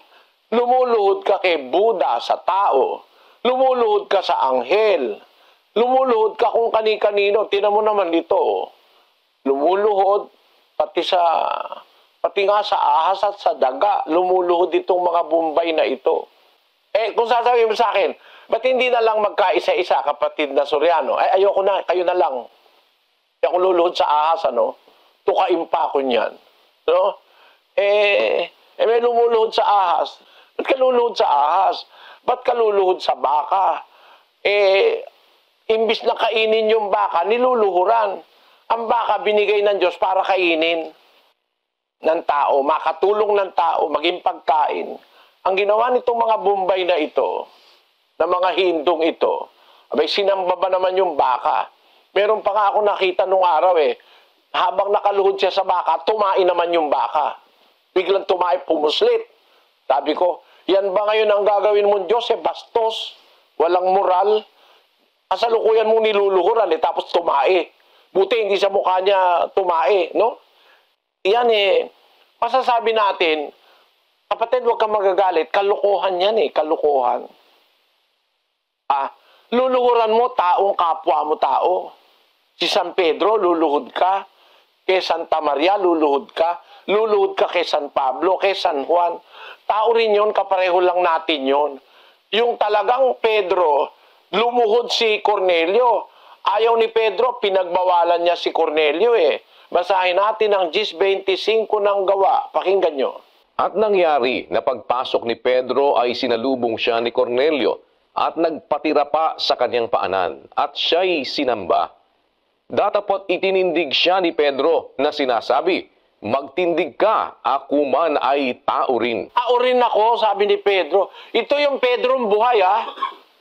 lumuluhod ka kay Buddha, sa tao, lumuluhod ka sa anghel, lumuluhod ka kung kani-kanino. Tinan mo naman dito, lumuluhod pati nga sa ahas at sa daga, lumuluhod itong mga Bombay na ito. Kung sasabihin mo sa akin, ba't hindi na lang magkaisa-isa, kapatid na Soriano? Ayoko na, kayo na lang. Kaya ako luluhod sa ahas, tukain pa ako niyan. No? May lumuluhod sa ahas. Ba't ka luluhod sa ahas? Ba't ka luluhod sa baka? Imbis na kainin yung baka, niluluhuran. Ang baka binigay ng Diyos para kainin ng tao, makatulong ng tao, maging pagkain. Ang ginawa nitong mga Bombay na ito, na mga Hindong ito, sinamba ba naman yung baka? Meron pa nga ako nakita nung araw habang nakaluhod siya sa baka, tumain naman yung baka. Biglang tumain, pumuslit. Sabi ko, yan ba ngayon ang gagawin mong Diyos? Bastos, walang moral. Kasalukuyan mong niluluhuran, tapos tumae. Buti hindi sa mukha niya tumae, no? Yan masasabi natin, kapatid, huwag kang magagalit, kalukuhan yan kalukuhan. Luluhuran mo, taong kapwa mo tao. Si San Pedro, luluhod ka. Kay Santa Maria, luluhod ka. Luluhod ka kay San Pablo, kay San Juan. Tao rin yun, kapareho lang natin yun. Yung talagang Pedro, lumuhod si Cornelio. Ayaw ni Pedro, pinagbawalan niya si Cornelio Basahin natin ang 10:25 ng Gawa. Pakinggan nyo. At nangyari na pagpasok ni Pedro ay sinalubong siya ni Cornelio at nagpatira pa sa kanyang paanan at siya'y sinamba. Datapot itinindig siya ni Pedro na sinasabi, magtindig ka, ako man ay tao rin. Tao rin ako, sabi ni Pedro. Ito yung Pedro'ng buhay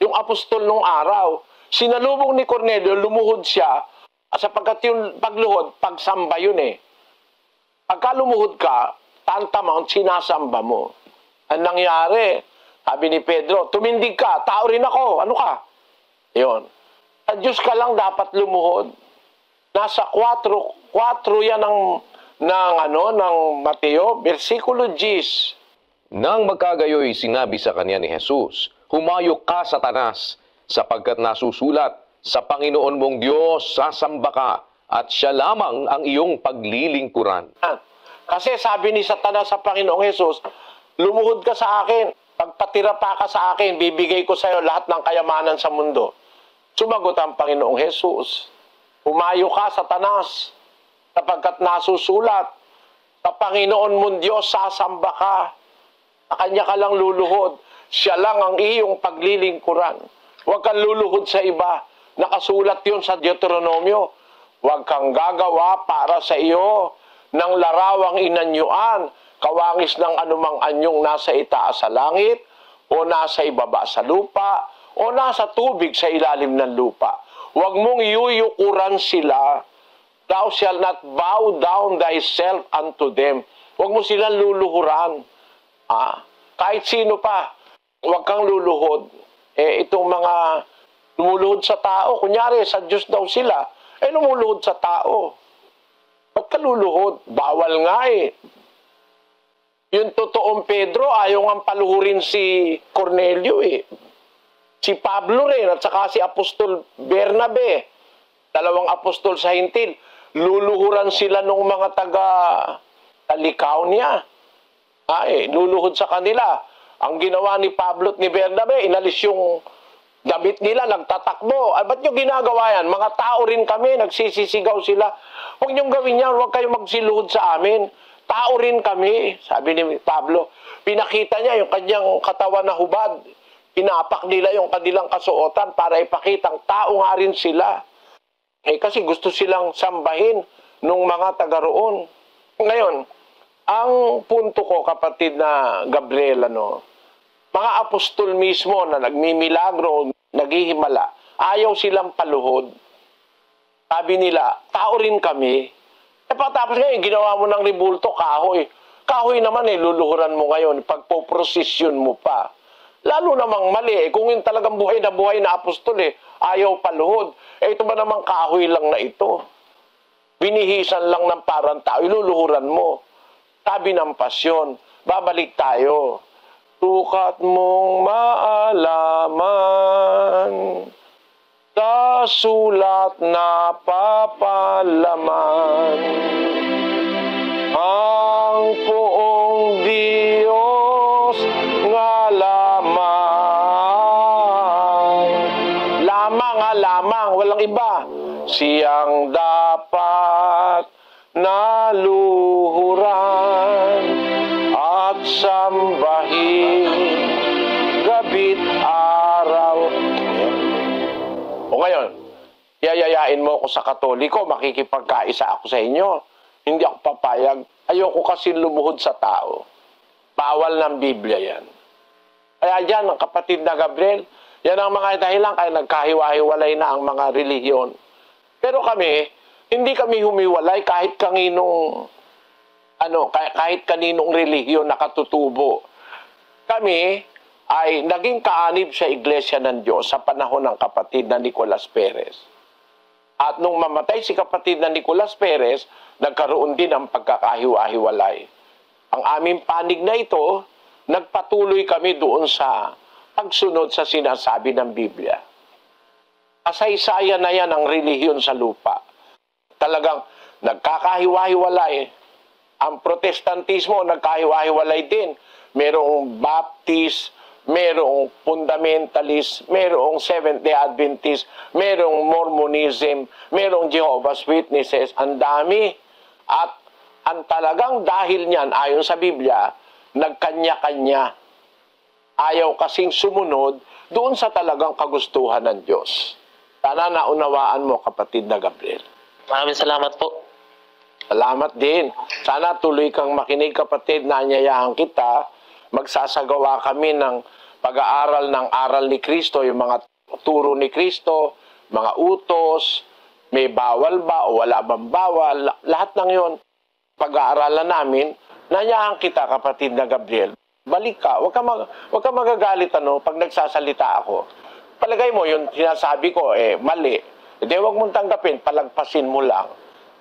yung apostol nung araw. Sinalubong ni Cornelio, lumuhod siya, sapagkat yung pagluhod, pagsamba yun Pagka lumuhod ka, tantamount, sinasamba mo. Ang nangyari, sabi ni Pedro, tumindig ka, tao rin ako, ano ka? Yun. Sa Diyos ka lang dapat lumuhod. Nasa 4 yan ng Mateo, versikulo 10. Nang magkagayoy sinabi sa kanya ni Jesus, humayo ka, Satanas, sapagkat nasusulat, sa Panginoon mong Diyos sasamba ka, at siya lamang ang iyong paglilingkuran. Kasi sabi ni Satanas sa Panginoong Jesus, lumuhod ka sa akin, pagpatira pa ka sa akin, bibigay ko sa iyo lahat ng kayamanan sa mundo. Sumagot ang Panginoong Jesus, humayo ka, Satanas, sapagkat nasusulat, sa Panginoon mong Diyos sasamba ka, sa Kanya ka lang luluhod, siya lang ang iyong paglilingkuran. Huwag kang luluhod sa iba. Nakasulat yun sa Deuteronomio. Huwag kang gagawa para sa iyo ng larawang inanyuan, kawangis ng anumang anyong nasa itaas sa langit, o nasa ibaba sa lupa, o nasa tubig sa ilalim ng lupa. Huwag mong yuyukuran sila. Thou shalt not bow down thyself unto them. Huwag mo silang luluhuran. Kahit sino pa, huwag kang luluhod. Itong mga lumuluhod sa tao, kunyari sa Diyos daw sila, lumuluhod sa tao. Ba't ka luluhod? Bawal nga Yung totoong Pedro, ayaw nga paluhurin si Cornelio eh. Si Pablo rin at saka si Apostol Bernabe, dalawang apostol sa Hintil, luluhuran sila ng mga taga-talikaw niya. Luluhod sa kanila. Ang ginawa ni Pablo at ni Bernabe, inalis yung damit nila, nagtatakbo. Ba't nyo ginagawa yan? Mga tao rin kami, nagsisisigaw sila. Huwag nyong gawin yan, huwag kayong magsiluhod sa amin. Tao rin kami, sabi ni Pablo. Pinakita niya yung kanyang katawan na hubad. Pinapak nila yung kanilang kasuotan para ipakitang tao nga rin sila. Kasi gusto silang sambahin nung mga taga roon. Ngayon, ang punto ko, kapatid na Gabriel, mga apostol mismo na nagmimilagro, naghihimala, ayaw silang paluhod. Sabi nila, tao rin kami. Pagkatapos ngayon, ginawa mo ng ribulto, kahoy. Kahoy naman luluhuran mo ngayon, pagpoprosesyon mo pa. Lalo namang mali, kung yung talagang buhay na apostol, ayaw paluhod. Ito ba namang kahoy lang na ito? Binihisan lang ng parang tao, iluluhuran mo. Sabi ng pasyon, babalik tayo. Sukat mong maalaman sa sulat na papalaman ang poong Diyos nga lamang, walang iba, siyang dapat naluhuran at sambahin gabit araw. O ngayon, yayayain mo ako sa Katoliko, makikipagkaisa ako sa inyo. Hindi ako papayag. Ayoko kasi lumuhod sa tao. Bawal ng Biblia yan. Kaya dyan, ang kapatid na Gabriel, yan ang mga dahilan kaya nagkahiwa-hiwalay na ang mga relihiyon. Pero kami, hindi kami humiwalay kahit kaninong relihiyon nakatutubo. Kami ay naging kaanib sa Iglesia ng Diyos sa panahon ng kapatid na Nicolas Perez. At nung mamatay si kapatid na Nicolas Perez, nagkaroon din ang pagkakahiwa-hiwalay. Ang aming panig na ito, nagpatuloy kami doon sa pagsunod sa sinasabi ng Biblia. Kasaysayan na yan ang relihiyon sa lupa. Talagang nagkakahiwa-hiwalay. Ang Protestantismo nagkahiwa-hiwalay din. Merong Baptist, merong Fundamentalist, merong Seventh-day Adventist, merong Mormonism, merong Jehovah's Witnesses. Ang dami. At ang talagang dahil niyan, ayon sa Biblia, nagkanya-kanya. Ayaw kasing sumunod doon sa talagang kagustuhan ng Diyos. Sana naunawaan mo, kapatid na Gabriel. Maraming salamat po. Salamat din. Sana tuloy kang makinig, kapatid, na anyayahan kita. Magsasagawa kami ng pag-aaral ng aral ni Kristo, yung mga turo ni Kristo, mga utos, may bawal ba o wala bang bawal, lahat ng yon pag-aaralan namin. Nanyayahan kita, kapatid na Gabriel. Balik ka. Huwag ka magagalit pag nagsasalita ako. Palagay mo, yung sinasabi ko, mali. Hindi, huwag mong tanggapin, palagpasin mo lang.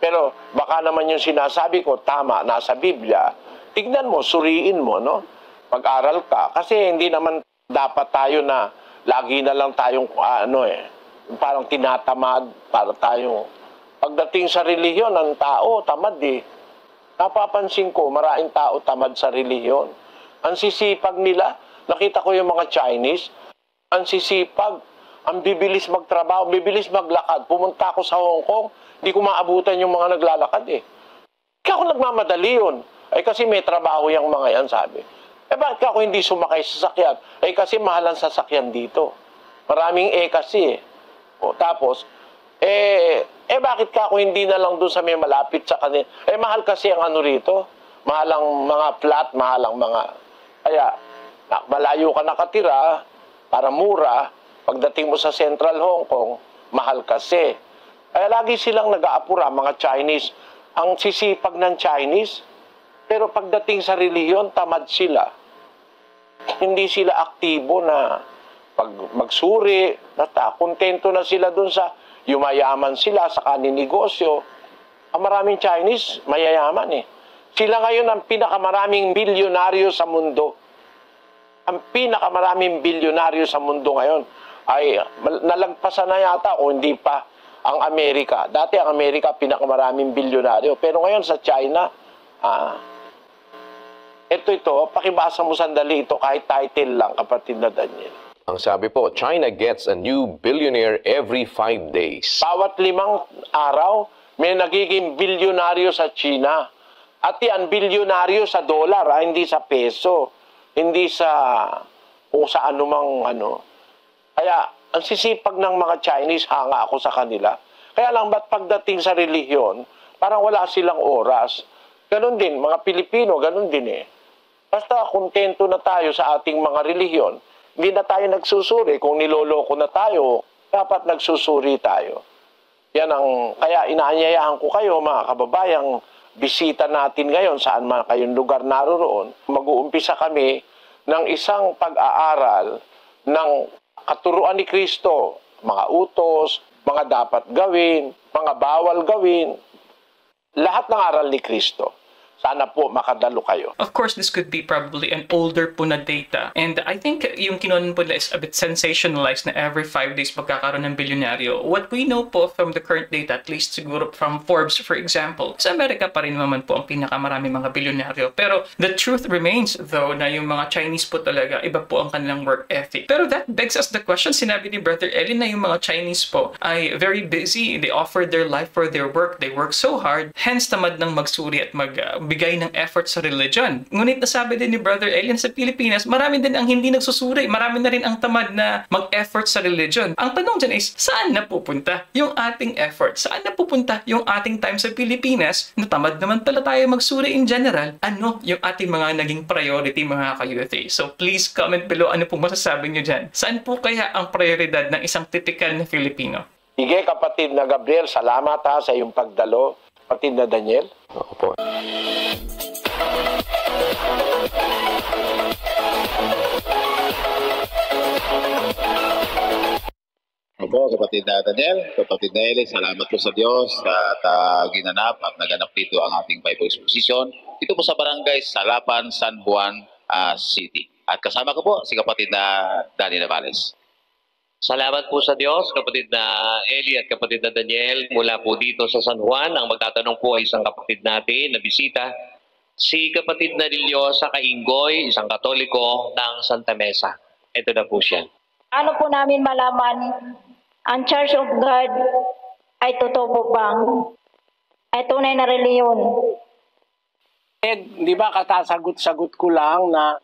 Pero baka naman yung sinasabi ko, tama, nasa Biblia. Tignan mo, suriin mo, no? Pag-aral ka. Kasi hindi naman dapat tayo na lagi na lang tayong, parang tinatamad para tayong. Pagdating sa relihiyon, ang tao, tamad eh. Napapansin ko, maraming tao tamad sa relihiyon. Ang sisipag nila, nakita ko yung mga Chinese, ang sisipag, ang bibilis magtrabaho, bibilis maglakad. Pumunta ako sa Hong Kong, hindi ko maabutan yung mga naglalakad eh. Kaya ako nagmamadali yun. Kasi may trabaho yung mga yan, sabi. Bakit ako hindi sumakay sa sasakyan? Kasi mahal ang sasakyan dito. Maraming kasi eh. Tapos, bakit ako hindi na lang doon sa may malapit sa kanila? Mahal kasi ang rito. Mahal ang mga flat, mahal ang mga... Kaya, malayo ka nakatira, para mura, pagdating mo sa Central Hong Kong, mahal kasi. Kaya lagi silang nag-aapura, mga Chinese. Ang sisipag ng Chinese, pero pagdating sa relihiyon, tamad sila. Hindi sila aktibo na pag magsuri, kontento na sila dun sa yumayaman sila sa kaninegosyo. Ang maraming Chinese, mayayaman eh. Sila ngayon ang pinakamaraming bilyonaryo sa mundo. Ang pinakamaraming bilyonaryo sa mundo ngayon ay nalagpasan na yata o hindi pa ang Amerika. Dati ang Amerika pinakamaraming bilyonaryo. Pero ngayon sa China, ito, pakibasa mo sandali ito kahit title lang, kapatid na Daniel. Ang sabi po, China gets a new billionaire every 5 days. Bawat 5 araw, may nagiging bilyonaryo sa China. At yan, bilyonaryo sa dollar, hindi sa peso. Hindi sa kung sa anumang ano. Kaya, ang sisipag ng mga Chinese, hanga ako sa kanila. Kaya lang, ba't pagdating sa relihiyon, parang wala silang oras. Ganon din, mga Pilipino, ganon din eh. Basta kontento na tayo sa ating mga relihiyon, hindi na tayo nagsusuri. Kung niloloko na tayo, dapat nagsusuri tayo. Yan ang, kaya inaanyayahan ko kayo, mga kababayang, bisita natin ngayon, saan man kayong lugar naroon. Mag-uumpisa kami ng isang pag-aaral ng katuruan ni Kristo, mga utos, mga dapat gawin, mga bawal gawin, lahat ng aral ni Kristo. Sana po makadalo kayo. Of course, this could be probably an older po na data. And I think yung kinunan po nila is a bit sensationalized na every 5 days magkakaroon ng bilyonaryo. What we know po from the current data, at least siguro from Forbes, for example, sa Amerika pa rin naman po ang pinakamarami mga bilyonaryo. Pero the truth remains, though, na yung mga Chinese po talaga, iba po ang kanilang work ethic. Pero that begs us the question, sinabi ni Brother Ellie na yung mga Chinese po ay very busy. They offer their life for their work. They work so hard. Hence, tamad ng magsuri at magbigay ng effort sa religion. Ngunit nasabi din ni Brother Elian sa Pilipinas, marami din ang hindi nagsusuri. Marami na rin ang tamad na mag-effort sa religion. Ang tanong dyan is, saan napupunta yung ating effort? Saan napupunta yung ating time sa Pilipinas? Natamad naman pala tayo magsuri in general. Ano yung ating mga naging priority, mga ka-youth? So please comment below ano pong masasabi nyo dyan. Saan po kaya ang prioridad ng isang typical na Filipino? Sige, kapatid na Gabriel, salamat sa iyong pagdalo. Kapatid na Daniel. Opo. Opo, kapatid na Daniel, kapatid na Eli, salamat po sa Diyos at ginanap at naganap dito ang ating Bible Exposition. Dito po sa Barangay Salapan, San Juan City. At kasama ko po si kapatid na Danny Navales. Salamat po sa Diyos, kapatid na Eli at kapatid na Daniel. Mula po dito sa San Juan, ang magtatanong po ay isang kapatid natin na bisita, si kapatid na Liliosa Kainggoy, isang Katoliko ng Santa Mesa. Ito na po siya. Ano po namin malaman, ang Church of God ay totoo po bang? Ay tunay na reliyon? Di ba katasagot-sagot ko lang na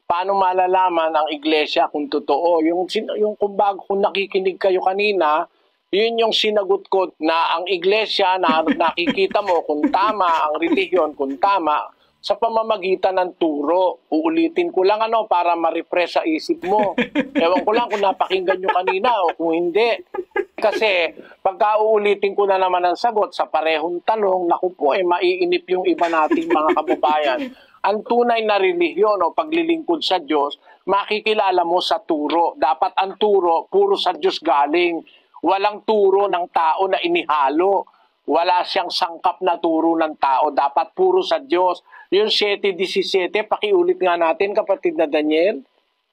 paano malalaman ang iglesia kung totoo? Yung kung nakikinig kayo kanina, yun yung sinagot ko na ang iglesia na nakikita mo kung tama, ang relihiyon kung tama, sa pamamagitan ng turo. Uulitin ko lang para ma-refresh sa isip mo. Ewan ko lang kung napakinggan nyo kanina o kung hindi. Kasi pagka uulitin ko na naman ang sagot sa parehong tanong, naku po, maiinip yung iba nating mga kababayan. Ang tunay na relihiyon o paglilingkod sa Diyos, makikilala mo sa turo. Dapat ang turo, puro sa Diyos galing. Walang turo ng tao na inihalo. Wala siyang sangkap na turo ng tao. Dapat puro sa Diyos. Yung 7:17, pakiulit nga natin, kapatid na Daniel.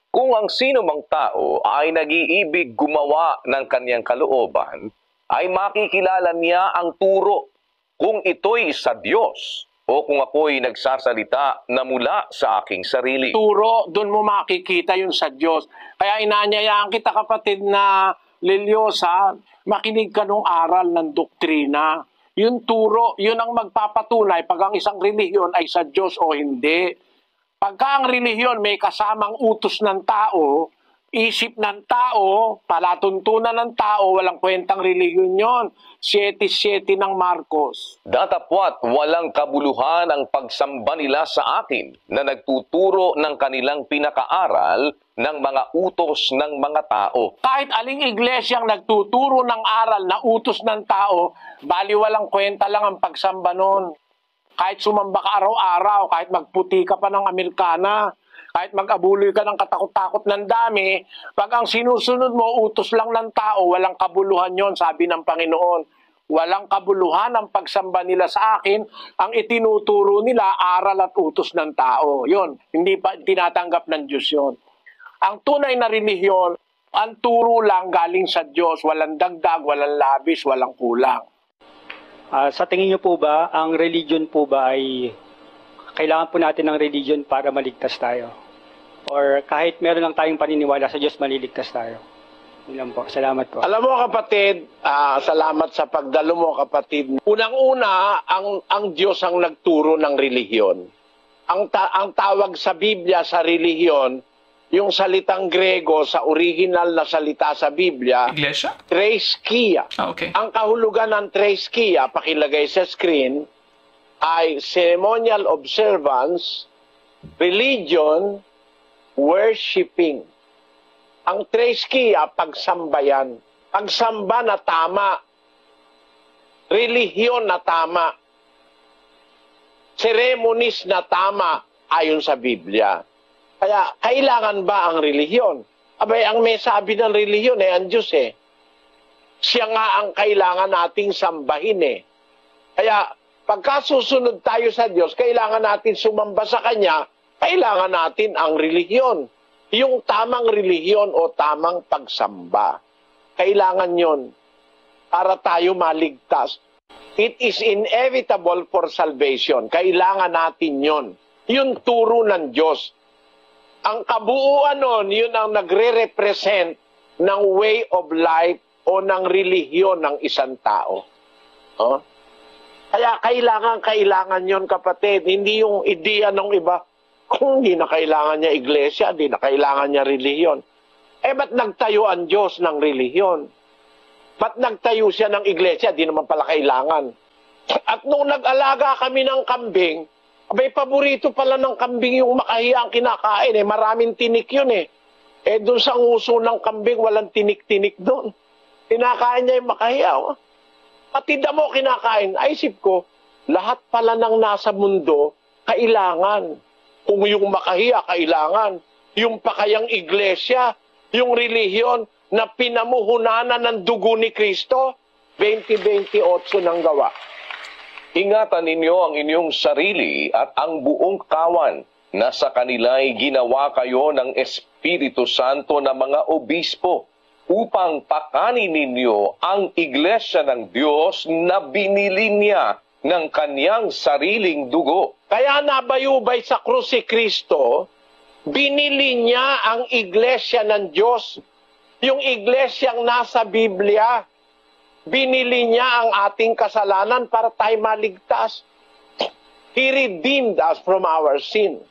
Kung ang sino mang tao ay nag-iibig gumawa ng kanyang kalooban, ay makikilala niya ang turo kung ito'y sa Diyos o kung ako'y nagsasalita na mula sa aking sarili. Turo, doon mo makikita yung sa Diyos. Kaya inaanyayaan kita, kapatid na Liliosa, makinig ka nung aral ng doktrina. Yung turo, yun ang magpapatunay pag ang isang relihiyon ay sa Diyos o hindi. Pagka ang relihiyon may kasamang utos ng tao, isip ng tao, palatuntunan ng tao, walang kwentang relihiyon yun. 7:7 ng Marcos. Datapwat walang kabuluhan ang pagsamba nila sa akin na nagtuturo ng kanilang pinakaaral ng mga utos ng mga tao. Kahit aling iglesyang nagtuturo ng aral na utos ng tao, bali walang kwenta lang ang pagsamba nun. Kahit sumamba ka araw-araw, kahit magputi ka pa ng Amerikana, kahit mag-abuloy ka ng katakot-takot ng dami, pag ang sinusunod mo, utos lang ng tao, walang kabuluhan yon, sabi ng Panginoon. walang kabuluhan ang pagsamba nila sa akin, ang itinuturo nila, aral at utos ng tao. Yun, hindi pa tinatanggap ng Diyos yun. Ang tunay na relihiyon, ang turo lang galing sa Diyos, walang dagdag, walang labis, walang kulang. Sa tingin niyo po ba, ang religion po ba ay kailangan po natin ng religion para maligtas tayo? Or kahit meron lang tayong paniniwala sa Diyos, maliligtas tayo? Yun lang po. Salamat po. Alam mo kapatid, salamat sa pagdalo mo kapatid. Unang-una, ang Diyos ang nagturo ng relihiyon. Ang tawag sa Biblia sa relihiyon, yung salitang Grego sa original na salita sa Biblia, Iglesia? Threskia. Okay. Ang kahulugan ng Threskia, pakilagay sa screen, ay ceremonial observance, religion, worshiping. Ang Threskia, pagsambayan. Pagsamba na tama. Relihiyon na tama. Ceremonies na tama ayon sa Biblia. Kaya, kailangan ba ang relihiyon? Abay, ang may sabi ng relihiyon ang Diyos Siya nga ang kailangan nating sambahin Kaya, pagka susunod tayo sa Diyos, kailangan natin sumamba sa Kanya, kailangan natin ang relihiyon. Yung tamang relihiyon o tamang pagsamba. Kailangan yon para tayo maligtas. It is inevitable for salvation. Kailangan natin yon. Yung turo ng Diyos. Ang kabuuan nun, yun ang nagre-represent ng way of life o ng relihiyon ng isang tao. Kaya kailangan yon kapatid. Hindi yung ideya ng iba. Kung hindi na kailangan niya iglesia, hindi na kailangan niya relihiyon. Ba't nagtayo ang Diyos ng relihiyon? Ba't nagtayo siya ng iglesia? Di naman pala kailangan. At nung nag-alaga kami ng kambing, abay, paborito pala ng kambing yung makahiya ang kinakain. Maraming tinik yun doon sa nguso ng kambing, walang tinik-tinik doon. Kinakain niya yung makahiya. Pati damo kinakain. Isip ko, lahat pala ng nasa mundo, kailangan. Kung yung makahiya, kailangan. Yung pakayang iglesia, yung relihiyon na pinamuhunanan ng dugo ni Kristo, 20:28 ng gawa. Ingatan ninyo ang inyong sarili at ang buong kawan na sa kanila'y ginawa kayo ng Espiritu Santo na mga obispo upang pakanin ninyo ang iglesia ng Diyos na binili niya ng kanyang sariling dugo. Kaya nabayubay sa krus si Kristo, binili niya ang iglesia ng Diyos. Yung iglesyang nasa Biblia, binili niya ang ating kasalanan para tayo maligtas. He redeemed us from our sin.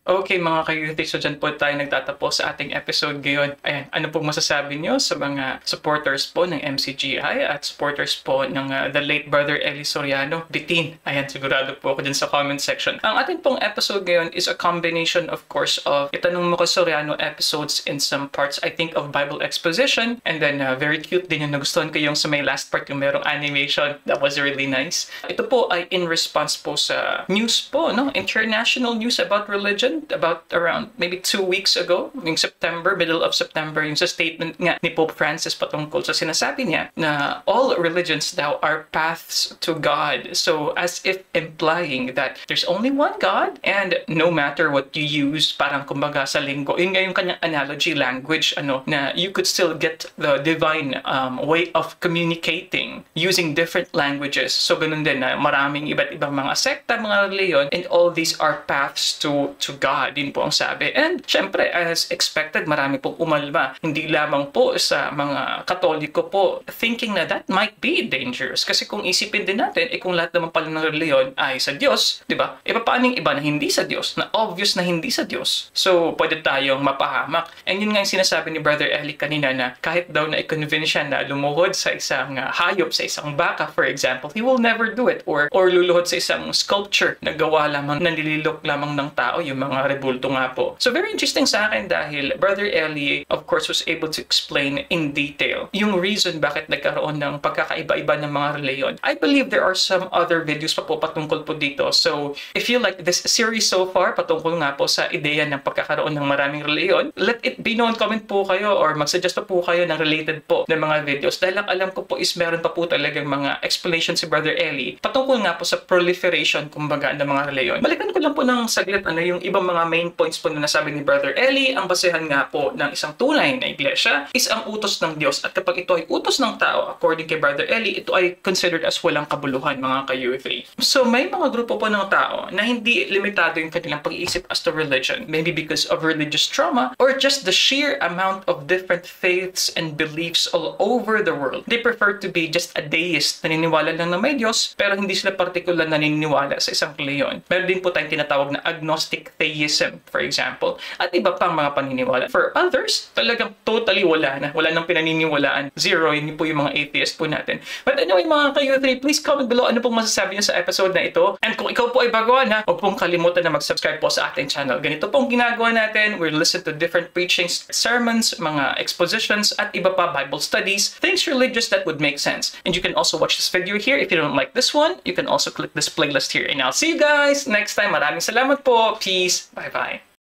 Okay mga ka-youth, so dyan po tayo nagtatapos sa ating episode ngayon. Ayan, ano pong masasabi nyo sa mga supporters po ng MCGI at supporters po ng the late brother Eli Soriano, Bitin? Ayan, sigurado po ako dyan sa comment section. Ang ating pong episode ngayon is a combination, of course, of Itanong Mo Kay Soriano episodes in some parts, I think, of Bible exposition. And then, very cute din yung nagustuhan ko yung sa may last part, yung merong animation. That was really nice. Ito po ay in response po sa news po, no? International news about religion. About around maybe 2 weeks ago, yung September, middle of September, yung sa statement nga ni Pope Francis patungkol sa sinasabi niya na all religions daw are paths to God. So as if implying that there's only one God and no matter what you use, parang kumbaga sa linggo, yun nga yung kanyang analogy language, na you could still get the divine way of communicating using different languages. So ganun din na maraming iba't ibang mga sekta, mga reliyon, and all these are paths to God, din po ang sabi. And syempre, as expected, marami pong umalma. Hindi lamang po sa mga Katoliko po, thinking na that might be dangerous. Kasi kung isipin din natin, kung lahat naman pala ng reliyon ay sa Diyos, di ba? Paano yung iba na hindi sa Diyos? Na obvious na hindi sa Diyos. So, pwede tayong mapahamak. And yun nga yung sinasabi ni Brother Eli kanina na kahit daw na i-convince siya na lumuhod sa isang hayop, sa isang baka, for example, he will never do it. Or luluhod sa isang sculpture na gawa lamang, nanlililok lamang ng tao, yung mga rebulto nga po. So very interesting sa akin dahil Brother Eli, of course, was able to explain in detail yung reason bakit nagkaroon ng pagkakaiba-iba ng mga reliyon. I believe there are some other videos pa po patungkol po dito. So if you like this series so far, patungkol nga po sa ideya ng pagkakaroon ng maraming reliyon, let it be known, comment po kayo or mag-suggest po kayo ng related po ng mga videos. Dahil ang alam ko po is meron pa po talagang mga explanation si Brother Eli patungkol nga po sa proliferation, kumbaga, ng mga reliyon. Balikan ko lang po ng saglit yung ibang mga main points po na nasabi ni Brother Eli. Ang basehan nga po ng isang tunay na iglesia is ang utos ng Diyos. At kapag ito ay utos ng tao, according kay Brother Eli, ito ay considered as walang kabuluhan, mga ka-U3. So may mga grupo po ng tao na hindi limitado yung kanilang pag-iisip as to religion. Maybe because of religious trauma or just the sheer amount of different faiths and beliefs all over the world. They prefer to be just a deist, naniniwala lang na may Diyos, pero hindi sila particular naniniwala sa isang reliyon. Meron din po tayong tinatawag na agnostic theism, for example, at iba pang mga paniniwala. For others, talagang totally wala nang pinaniniwalaan. Zero, yun po yung mga atheist po natin. But anyway, mga ka-U3, please comment below ano pong masasabi niyo sa episode na ito. And kung ikaw po ay baguhan, huwag pong kalimutan na mag-subscribe po sa ating channel. Ganito pong ginagawa natin. We listen to different preachings, sermons, mga expositions, at iba pa Bible studies, things religious that would make sense. And you can also watch this video here. If you don't like this one, you can also click this playlist here. And I'll see you guys next time. Maraming salamat po. Peace. Bye-bye.